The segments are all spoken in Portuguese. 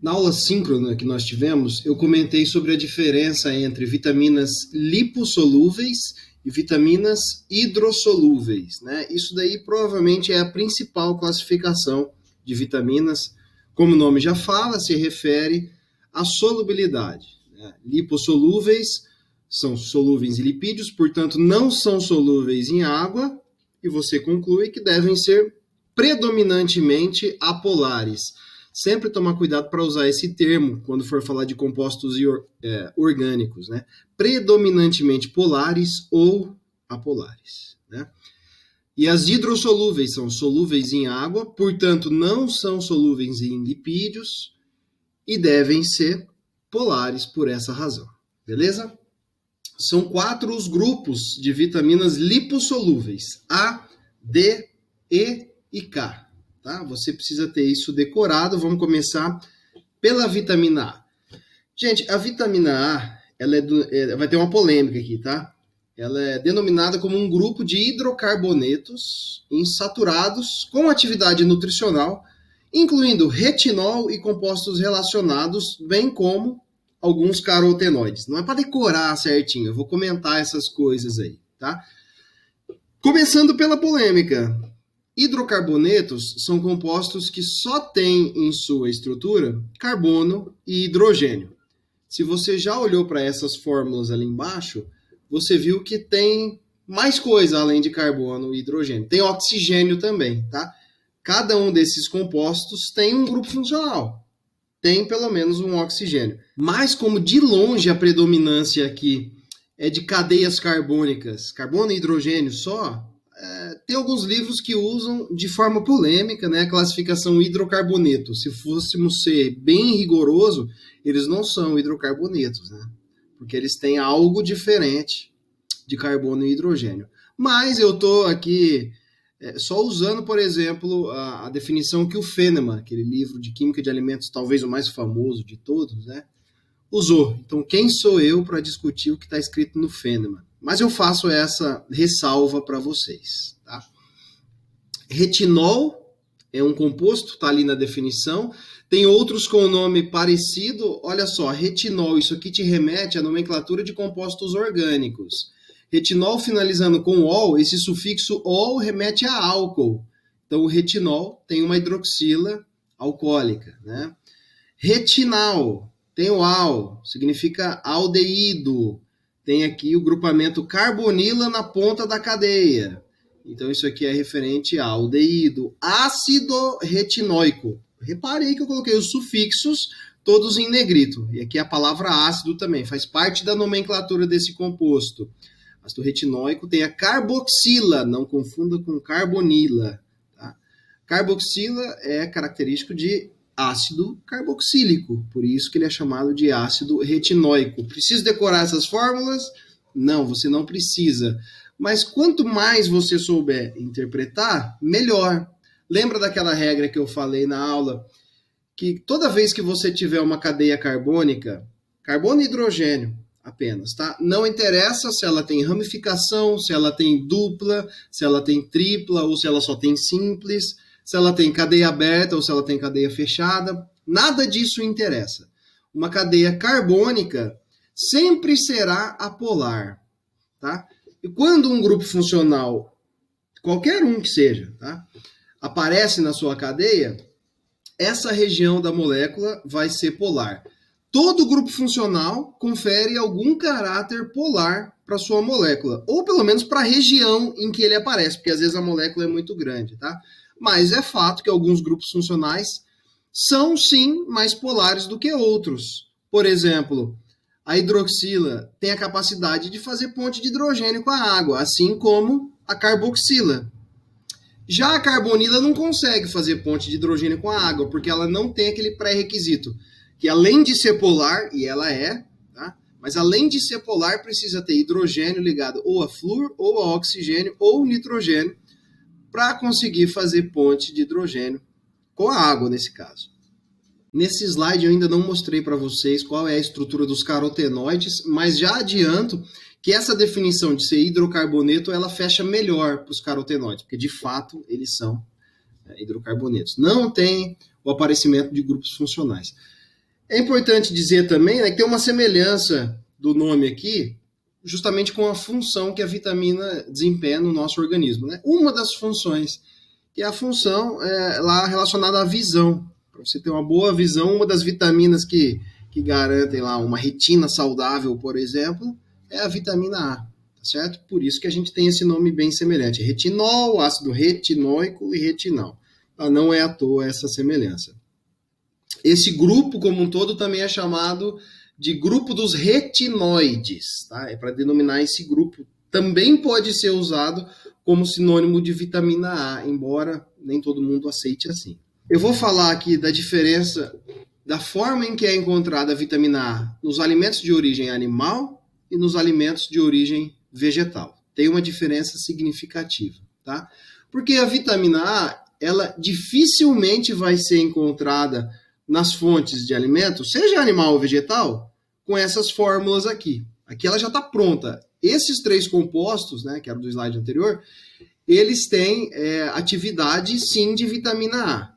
Na aula síncrona que nós tivemos, eu comentei sobre a diferença entre vitaminas lipossolúveis e vitaminas hidrossolúveis, né? Isso daí provavelmente é a principal classificação de vitaminas. Como o nome já fala, se refere à solubilidade, né? Lipossolúveis são solúveis em lipídios, portanto não são solúveis em água, e você conclui que devem ser predominantemente apolares. Sempre tomar cuidado para usar esse termo quando for falar de compostos orgânicos, né? Predominantemente polares ou apolares, né? E as hidrossolúveis são solúveis em água, portanto não são solúveis em lipídios e devem ser polares por essa razão, beleza? São 4 os grupos de vitaminas lipossolúveis: A, D, E e K. Tá? Você precisa ter isso decorado. Vamos começar pela vitamina A. Gente, a vitamina A, vai ter uma polêmica aqui, tá? Ela é denominada como um grupo de hidrocarbonetos insaturados com atividade nutricional, incluindo retinol e compostos relacionados, bem como alguns carotenoides. Não é para decorar certinho, eu vou comentar essas coisas aí, tá? Começando pela polêmica. Hidrocarbonetos são compostos que só têm em sua estrutura carbono e hidrogênio. Se você já olhou para essas fórmulas ali embaixo, você viu que tem mais coisa além de carbono e hidrogênio. Tem oxigênio também, tá? Cada um desses compostos tem um grupo funcional. Tem pelo menos um oxigênio. Mas como de longe a predominância aqui é de cadeias carbônicas, carbono e hidrogênio só, tem alguns livros que usam de forma polêmica, né, a classificação hidrocarboneto. Se fôssemos ser bem rigoroso, eles não são hidrocarbonetos, né? Porque eles têm algo diferente de carbono e hidrogênio. Mas eu estou aqui só usando, por exemplo, a definição que o Feynman, aquele livro de química de alimentos, talvez o mais famoso de todos, né, usou. Então, quem sou eu para discutir o que está escrito no Feynman? Mas eu faço essa ressalva para vocês. Tá? Retinol é um composto, está ali na definição. Tem outros com o nome parecido. Olha só, retinol, isso aqui te remete à nomenclatura de compostos orgânicos. Retinol finalizando com ol, esse sufixo ol remete a álcool. Então, o retinol tem uma hidroxila alcoólica. Né? Retinal tem o al, significa aldeído. Tem aqui o grupamento carbonila na ponta da cadeia. Então, isso aqui é referente a aldeído. Ácido retinóico. Reparei que eu coloquei os sufixos todos em negrito. E aqui a palavra ácido também faz parte da nomenclatura desse composto. Ácido retinóico tem a carboxila, não confunda com carbonila. Tá? Carboxila é característico de ácido carboxílico, por isso que ele é chamado de ácido retinóico. Preciso decorar essas fórmulas? Não, você não precisa. Mas quanto mais você souber interpretar, melhor. Lembra daquela regra que eu falei na aula? Que toda vez que você tiver uma cadeia carbônica, carbono e hidrogênio apenas, tá? Não interessa se ela tem ramificação, se ela tem dupla, se ela tem tripla ou se ela só tem simples, se ela tem cadeia aberta ou se ela tem cadeia fechada, nada disso interessa. Uma cadeia carbônica sempre será apolar, tá? E quando um grupo funcional, qualquer um que seja, tá, aparece na sua cadeia, essa região da molécula vai ser polar. Todo grupo funcional confere algum caráter polar para sua molécula, ou pelo menos para a região em que ele aparece, porque às vezes a molécula é muito grande, tá? Mas é fato que alguns grupos funcionais são, sim, mais polares do que outros. Por exemplo, a hidroxila tem a capacidade de fazer ponte de hidrogênio com a água, assim como a carboxila. Já a carbonila não consegue fazer ponte de hidrogênio com a água, porque ela não tem aquele pré-requisito, que além de ser polar, e ela é, tá? Mas além de ser polar, precisa ter hidrogênio ligado ou a flúor, ou a oxigênio, ou nitrogênio, para conseguir fazer ponte de hidrogênio com a água, nesse caso. Nesse slide eu ainda não mostrei para vocês qual é a estrutura dos carotenoides, mas já adianto que essa definição de ser hidrocarboneto, ela fecha melhor para os carotenoides, porque de fato eles são hidrocarbonetos. Não tem o aparecimento de grupos funcionais. É importante dizer também, né, que tem uma semelhança do nome aqui, justamente com a função que a vitamina desempenha no nosso organismo, né? Uma das funções, que é a função lá relacionada à visão. Para você ter uma boa visão, uma das vitaminas que garantem lá uma retina saudável, por exemplo, é a vitamina A, tá certo? Por isso que a gente tem esse nome bem semelhante. Retinol, ácido retinóico e retinal. Não é à toa essa semelhança. Esse grupo como um todo também é chamado de grupo dos retinoides, tá? É para denominar esse grupo. Também pode ser usado como sinônimo de vitamina A, embora nem todo mundo aceite assim. Eu vou falar aqui da diferença da forma em que é encontrada a vitamina A nos alimentos de origem animal e nos alimentos de origem vegetal. Tem uma diferença significativa, tá? Porque a vitamina A, ela dificilmente vai ser encontrada nas fontes de alimentos, seja animal ou vegetal, com essas fórmulas aqui. Aqui ela já está pronta. Esses 3 compostos, né, que era do slide anterior, eles têm atividade, sim, de vitamina A.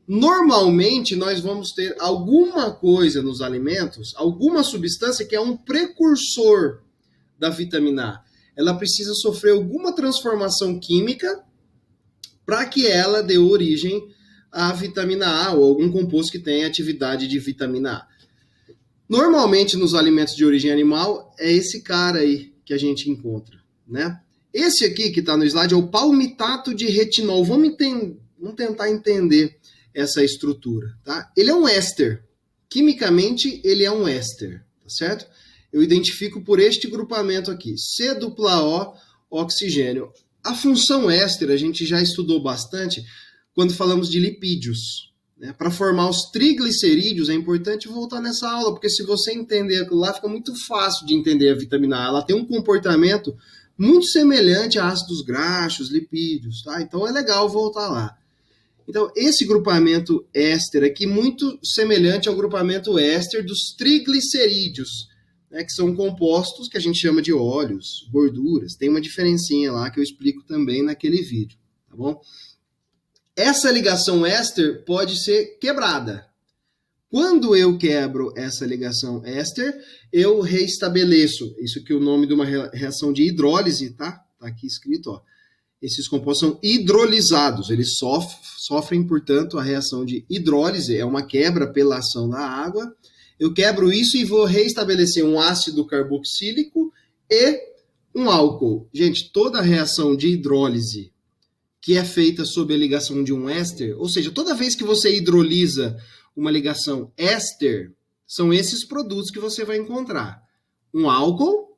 Normalmente, nós vamos ter alguma coisa nos alimentos, alguma substância que é um precursor da vitamina A. Ela precisa sofrer alguma transformação química para que ela dê origem à vitamina A ou algum composto que tenha atividade de vitamina A. Normalmente, nos alimentos de origem animal, é esse cara aí que a gente encontra, né? Esse aqui que está no slide é o palmitato de retinol. Vamos tentar entender essa estrutura, tá? Ele é um éster. Quimicamente, ele é um éster, tá certo? Eu identifico por este grupamento aqui, C-O, oxigênio. A função éster a gente já estudou bastante quando falamos de lipídios, né? Para formar os triglicerídeos é importante voltar nessa aula, porque se você entender aquilo lá, fica muito fácil de entender a vitamina A. Ela tem um comportamento muito semelhante a ácidos graxos, lipídios, tá? Então é legal voltar lá. Então, esse grupamento éster aqui, muito semelhante ao grupamento éster dos triglicerídeos, né, que são compostos que a gente chama de óleos, gorduras. Tem uma diferencinha lá que eu explico também naquele vídeo, tá bom? Essa ligação éster pode ser quebrada. Quando eu quebro essa ligação éster, eu reestabeleço, isso aqui é o nome de uma reação de hidrólise, tá? Tá aqui escrito, ó. Esses compostos são hidrolisados, eles sofrem, portanto, a reação de hidrólise, é uma quebra pela ação da água. Eu quebro isso e vou reestabelecer um ácido carboxílico e um álcool. Gente, toda reação de hidrólise que é feita sob a ligação de um éster, ou seja, toda vez que você hidrolisa uma ligação éster, são esses produtos que você vai encontrar. Um álcool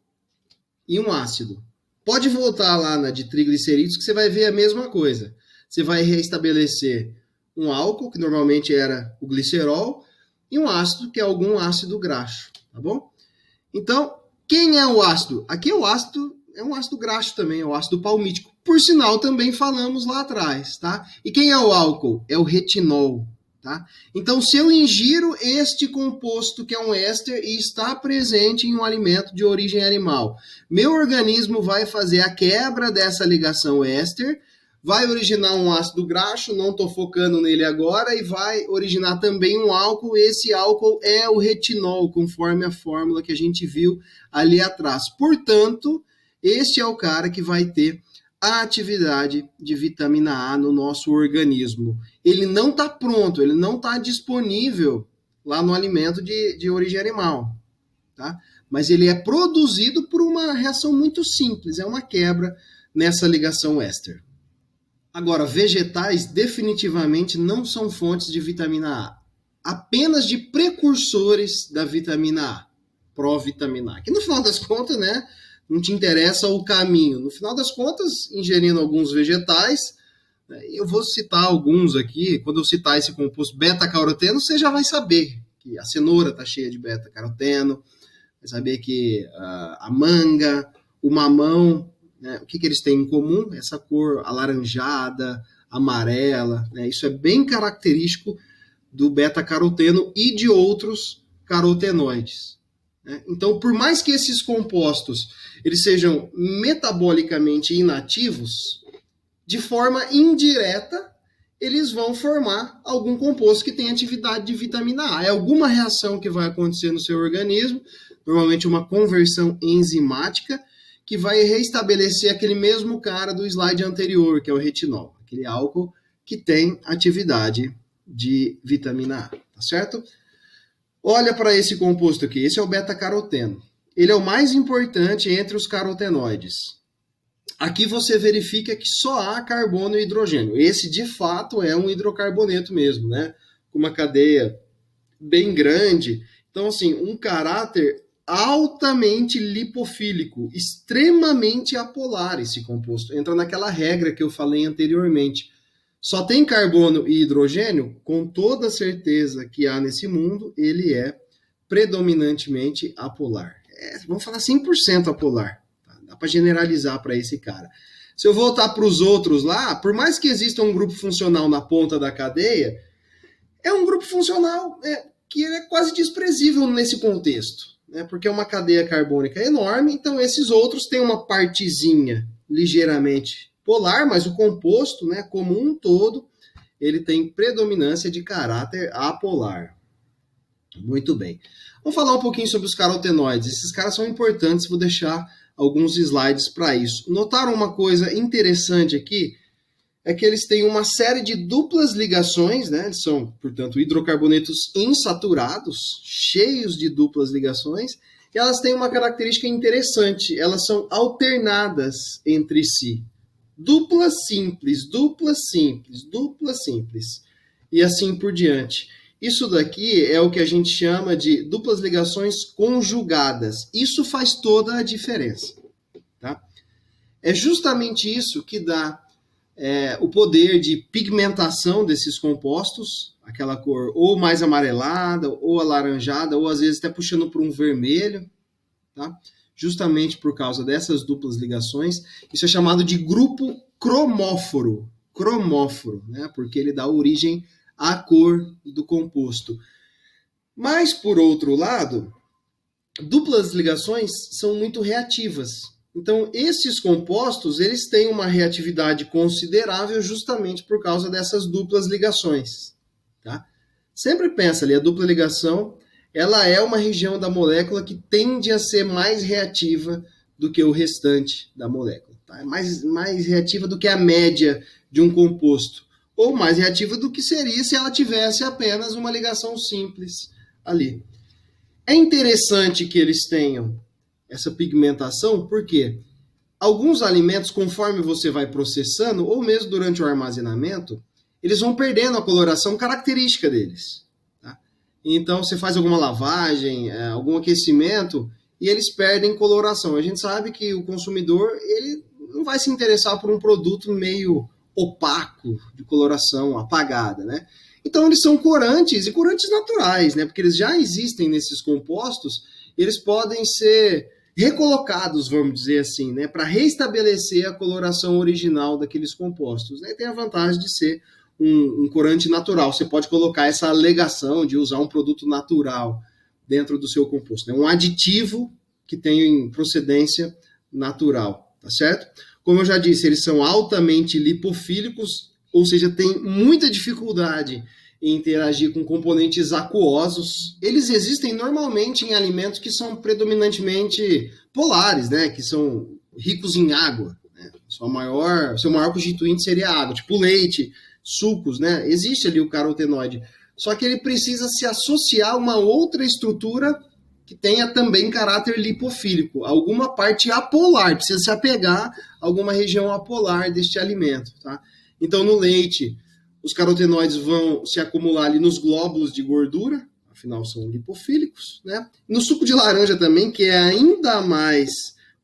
e um ácido. Pode voltar lá na de triglicerídeos que você vai ver a mesma coisa. Você vai reestabelecer um álcool, que normalmente era o glicerol, e um ácido, que é algum ácido graxo, tá bom? Então, quem é o ácido? Aqui o ácido é um ácido graxo também, é o ácido palmítico. Por sinal, também falamos lá atrás, tá? E quem é o álcool? É o retinol, tá? Então, se eu ingiro este composto, que é um éster, e está presente em um alimento de origem animal, meu organismo vai fazer a quebra dessa ligação éster, vai originar um ácido graxo, não estou focando nele agora, e vai originar também um álcool. Esse álcool é o retinol, conforme a fórmula que a gente viu ali atrás. Portanto, este é o cara que vai ter a atividade de vitamina A no nosso organismo. Ele não está pronto, ele não está disponível lá no alimento de origem animal, tá? Mas ele é produzido por uma reação muito simples, é uma quebra nessa ligação éster. Agora, vegetais definitivamente não são fontes de vitamina A, apenas de precursores da vitamina A, provitamina A, que no final das contas, né, não te interessa o caminho. No final das contas, ingerindo alguns vegetais, eu vou citar alguns aqui. Quando eu citar esse composto beta-caroteno, você já vai saber que a cenoura está cheia de beta-caroteno, vai saber que a manga, o mamão, né, o que eles têm em comum? Essa cor alaranjada, amarela, né, isso é bem característico do beta-caroteno e de outros carotenoides. Então, por mais que esses compostos eles sejam metabolicamente inativos, de forma indireta, eles vão formar algum composto que tem atividade de vitamina A. É alguma reação que vai acontecer no seu organismo, normalmente uma conversão enzimática, que vai restabelecer aquele mesmo cara do slide anterior, que é o retinol, aquele álcool que tem atividade de vitamina A, tá certo? Olha para esse composto aqui, esse é o beta-caroteno. Ele é o mais importante entre os carotenoides. Aqui você verifica que só há carbono e hidrogênio. Esse, de fato, é um hidrocarboneto mesmo, né? Com uma cadeia bem grande. Então, assim, um caráter altamente lipofílico, extremamente apolar esse composto. Entra naquela regra que eu falei anteriormente. Só tem carbono e hidrogênio, com toda certeza que há nesse mundo, ele é predominantemente apolar. Vamos falar 100% apolar. Tá? Dá para generalizar para esse cara. Se eu voltar para os outros lá, por mais que exista um grupo funcional na ponta da cadeia, é um grupo funcional que é quase desprezível nesse contexto, né? Porque é uma cadeia carbônica enorme, então esses outros têm uma partezinha ligeiramente polar, mas o composto, né, como um todo, ele tem predominância de caráter apolar. Muito bem. Vamos falar um pouquinho sobre os carotenoides. Esses caras são importantes, vou deixar alguns slides para isso. Notaram uma coisa interessante aqui? É que eles têm uma série de duplas ligações, né? Eles são, portanto, hidrocarbonetos insaturados, cheios de duplas ligações, e elas têm uma característica interessante, elas são alternadas entre si. Dupla simples, dupla simples, dupla simples, e assim por diante. Isso daqui é o que a gente chama de duplas ligações conjugadas. Isso faz toda a diferença, tá? É justamente isso que dá o poder de pigmentação desses compostos, aquela cor ou mais amarelada, ou alaranjada, ou às vezes até puxando para um vermelho, tá? Justamente por causa dessas duplas ligações. Isso é chamado de grupo cromóforo, né? Porque ele dá origem à cor do composto. Mas, por outro lado, duplas ligações são muito reativas. Então, esses compostos, eles têm uma reatividade considerável justamente por causa dessas duplas ligações. Tá? Sempre pensa ali, a dupla ligação, ela é uma região da molécula que tende a ser mais reativa do que o restante da molécula. Tá? É mais reativa do que a média de um composto. Ou mais reativa do que seria se ela tivesse apenas uma ligação simples ali. É interessante que eles tenham essa pigmentação, porque alguns alimentos, conforme você vai processando, ou mesmo durante o armazenamento, eles vão perdendo a coloração característica deles. Tá? Então, você faz alguma lavagem, algum aquecimento, e eles perdem coloração. A gente sabe que o consumidor ele não vai se interessar por um produto meio opaco, de coloração apagada, né? Então, eles são corantes, e corantes naturais, né? Porque eles já existem nesses compostos, eles podem ser recolocados, vamos dizer assim, né, para restabelecer a coloração original daqueles compostos. Né? Tem a vantagem de ser um corante natural. Você pode colocar essa alegação de usar um produto natural dentro do seu composto. É um aditivo que tem procedência natural, tá certo? Como eu já disse, eles são altamente lipofílicos, ou seja, tem muita dificuldade em interagir com componentes aquosos. Eles existem normalmente em alimentos que são predominantemente polares, né? Que são ricos em água. Né? Seu maior constituinte seria a água, tipo leite, sucos, né? Existe ali o carotenoide. Só que ele precisa se associar a uma outra estrutura que tenha também caráter lipofílico, alguma parte apolar, precisa se apegar a alguma região apolar deste alimento, tá? Então, no leite, os carotenoides vão se acumular ali nos glóbulos de gordura, afinal são lipofílicos, né? No suco de laranja também, que é ainda mais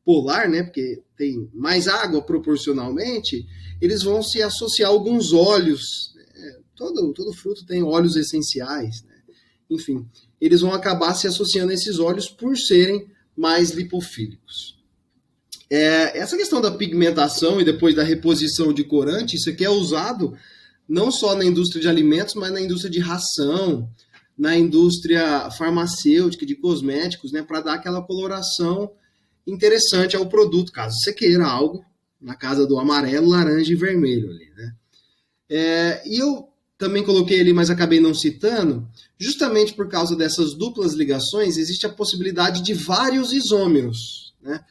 polar, né? Porque tem mais água proporcionalmente, eles vão se associar a alguns óleos. Todo fruto tem óleos essenciais, né? Enfim, eles vão acabar se associando a esses óleos por serem mais lipofílicos. Essa questão da pigmentação e depois da reposição de corante, isso aqui é usado não só na indústria de alimentos, mas na indústria de ração, na indústria farmacêutica, de cosméticos, né, para dar aquela coloração interessante ao produto, caso você queira algo na casa do amarelo, laranja e vermelho ali, né? E eu também coloquei ali, mas acabei não citando, justamente por causa dessas duplas ligações, existe a possibilidade de vários isômeros, né?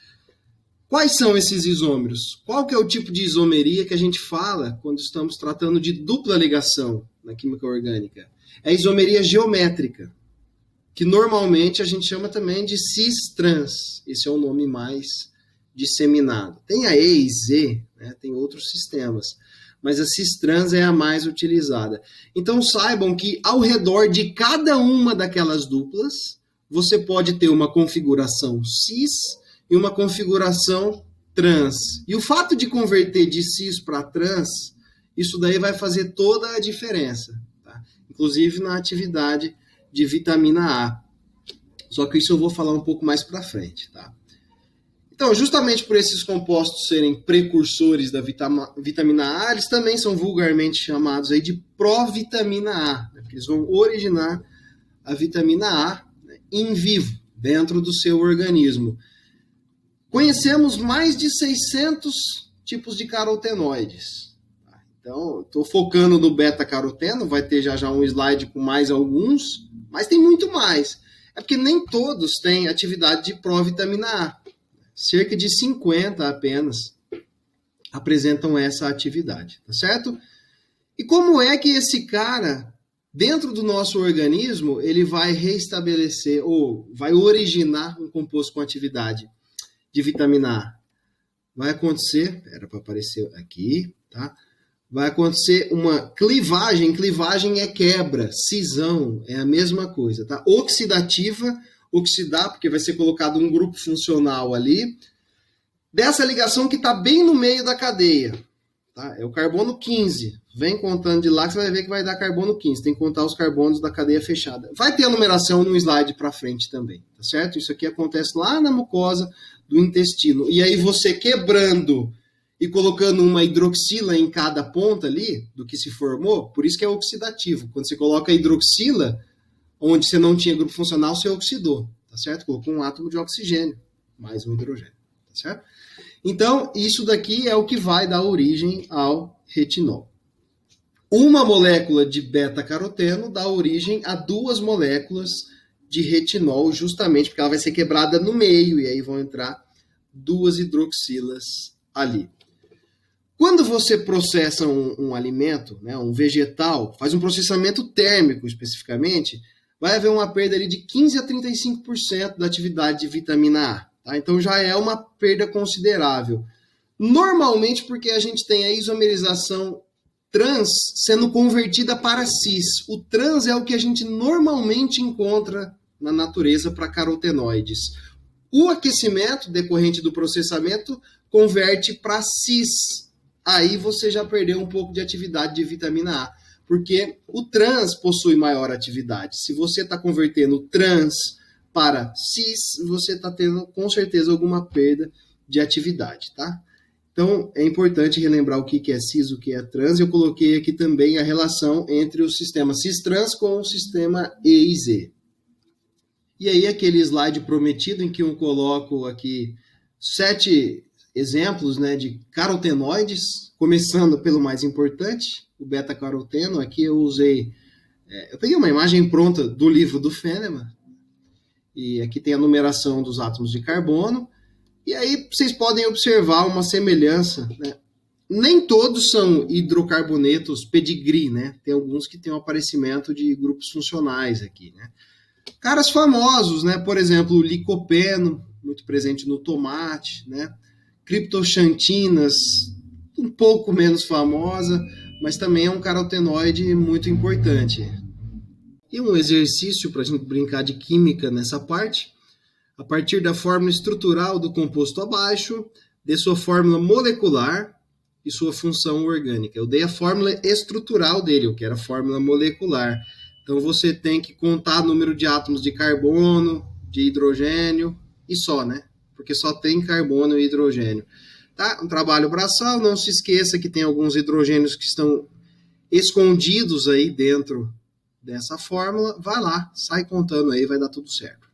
Quais são esses isômeros? Qual que é o tipo de isomeria que a gente fala quando estamos tratando de dupla ligação na química orgânica? É a isomeria geométrica, que normalmente a gente chama também de cis-trans. Esse é o nome mais disseminado. Tem a E e Z, né? Tem outros sistemas, mas a cis-trans é a mais utilizada. Então saibam que ao redor de cada uma daquelas duplas, você pode ter uma configuração cis e uma configuração trans. E o fato de converter de cis para trans, isso daí vai fazer toda a diferença, tá? Inclusive na atividade de vitamina A. Só que isso eu vou falar um pouco mais para frente, tá? Então, justamente por esses compostos serem precursores da vitamina A, eles também são vulgarmente chamados aí de provitamina A, né? Porque eles vão originar a vitamina A, né, em vivo, dentro do seu organismo. Conhecemos mais de 600 tipos de carotenoides. Então, estou focando no beta-caroteno, vai ter já um slide com mais alguns, mas tem muito mais. É porque nem todos têm atividade de provitamina A. Cerca de 50 apenas apresentam essa atividade, tá certo? E como é que esse cara, dentro do nosso organismo, ele vai reestabelecer ou vai originar um composto com atividade de vitamina A? Vai acontecer, era para aparecer aqui, tá? Vai acontecer uma clivagem. Clivagem é quebra, cisão, é a mesma coisa, tá? Oxidativa, oxidar, porque vai ser colocado um grupo funcional ali, dessa ligação que está bem no meio da cadeia, tá? É o carbono 15. Vem contando de lá que você vai ver que vai dar carbono 15. Tem que contar os carbonos da cadeia fechada. Vai ter a numeração no slide para frente também, tá certo? Isso aqui acontece lá na mucosa do intestino. E aí você quebrando e colocando uma hidroxila em cada ponta ali, do que se formou, por isso que é oxidativo. Quando você coloca a hidroxila, onde você não tinha grupo funcional, você oxidou, tá certo? Colocou um átomo de oxigênio, mais um hidrogênio, tá certo? Então, isso daqui é o que vai dar origem ao retinol. Uma molécula de beta-caroteno dá origem a 2 moléculas de retinol, justamente porque ela vai ser quebrada no meio, e aí vão entrar 2 hidroxilas ali. Quando você processa um alimento, né, um vegetal, faz um processamento térmico especificamente, vai haver uma perda ali de 15 a 35% da atividade de vitamina A. Tá? Então já é uma perda considerável. Normalmente porque a gente tem a isomerização trans sendo convertida para cis. O trans é o que a gente normalmente encontra na natureza para carotenoides. O aquecimento decorrente do processamento converte para cis. Aí você já perdeu um pouco de atividade de vitamina A, porque o trans possui maior atividade. Se você está convertendo trans para cis, você está tendo com certeza alguma perda de atividade, tá? Então é importante relembrar o que é cis, o que é trans. Eu coloquei aqui também a relação entre o sistema cis-trans com o sistema E e Z. E aí aquele slide prometido em que eu coloco aqui 7 exemplos, né, de carotenoides, começando pelo mais importante, o beta-caroteno. Aqui eu usei, eu peguei uma imagem pronta do livro do Feynman, e aqui tem a numeração dos átomos de carbono, e aí vocês podem observar uma semelhança, né? Nem todos são hidrocarbonetos pedigree, né? Tem alguns que têm o aparecimento de grupos funcionais aqui, né? Caras famosos, né? Por exemplo, o licopeno, muito presente no tomate, né? Criptoxantinas, um pouco menos famosa, mas também é um carotenoide muito importante. E um exercício para a gente brincar de química nessa parte, a partir da fórmula estrutural do composto abaixo, dê sua fórmula molecular e sua função orgânica. Eu dei a fórmula estrutural dele, eu quero a fórmula molecular. Então você tem que contar o número de átomos de carbono, de hidrogênio e só, né? Porque só tem carbono e hidrogênio. Tá? Um trabalho braçal, não se esqueça que tem alguns hidrogênios que estão escondidos aí dentro dessa fórmula. Vai lá, sai contando aí, vai dar tudo certo.